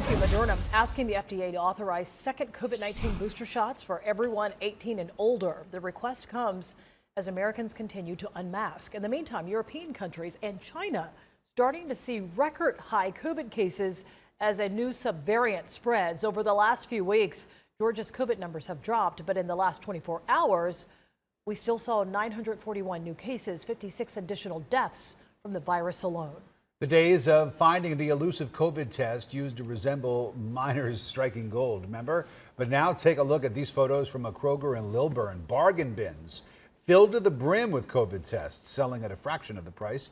Thank you. Moderna asking the FDA to authorize second COVID-19 booster shots for everyone 18 and older. The request comes as Americans continue to unmask. In the meantime, European countries and China starting to see record high COVID cases as a new subvariant spreads. Over the last few weeks, Georgia's COVID numbers have dropped, but in the last 24 hours, we still saw 941 new cases, 56 additional deaths from the virus alone. The days of finding the elusive COVID test used to resemble miners striking gold, remember? But now take a look at these photos from a Kroger in Lilburn. Bargain bins filled to the brim with COVID tests, selling at a fraction of the price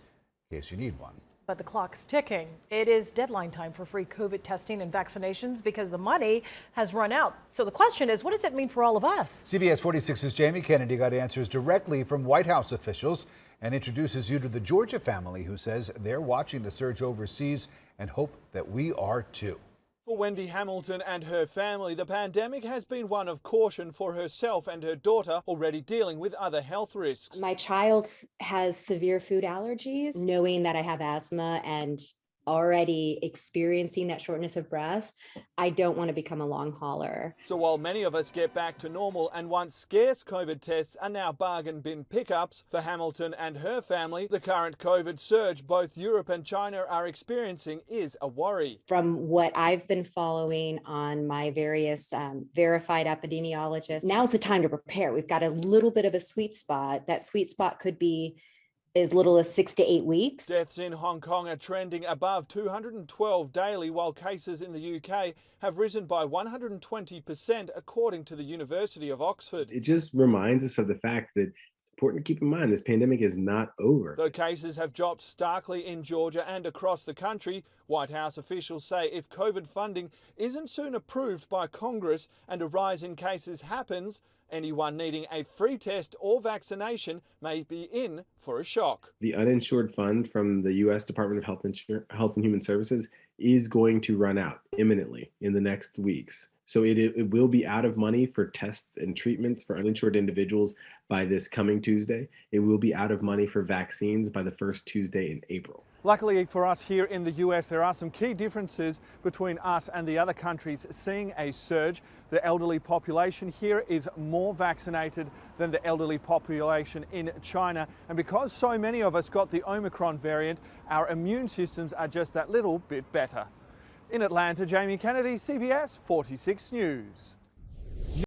in case you need one. But the clock is ticking. It is deadline time for free COVID testing and vaccinations because the money has run out. So the question is, what does it mean for all of us? CBS 46's Jamie Kennedy got answers directly from White House officials and introduces you to the Georgia family who says they're watching the surge overseas and hope that we are too. For Wendy Hamilton and her family, the pandemic has been one of caution for herself and her daughter, already dealing with other health risks. My child has severe food allergies. Knowing that I have asthma and already experiencing that shortness of breath, I don't want to become a long hauler. So while many of us get back to normal and once scarce COVID tests are now bargain bin pickups, for Hamilton and her family, the current COVID surge both Europe and China are experiencing is a worry. From what I've been following on my various verified epidemiologists, now's the time to prepare. We've got a little bit of a sweet spot. That sweet spot could be as little as 6 to 8 weeks. Deaths in Hong Kong are trending above 212 daily, while cases in the UK have risen by 120%, according to the University of Oxford. It just reminds us of the fact that it's important to keep in mind this pandemic is not over. Though cases have dropped starkly in Georgia and across the country, White House officials say if COVID funding isn't soon approved by Congress and a rise in cases happens, anyone needing a free test or vaccination may be in for a shock. The uninsured fund from the U.S. Department of Health and Human Services is going to run out imminently in the next weeks. So it will be out of money for tests and treatments for uninsured individuals by this coming Tuesday. It will be out of money for vaccines by the first Tuesday in April. Luckily for us here in the US, there are some key differences between us and the other countries seeing a surge. The elderly population here is more vaccinated than the elderly population in China. And because so many of us got the Omicron variant, our immune systems are just that little bit better. In Atlanta, Jamie Kennedy, CBS 46 News.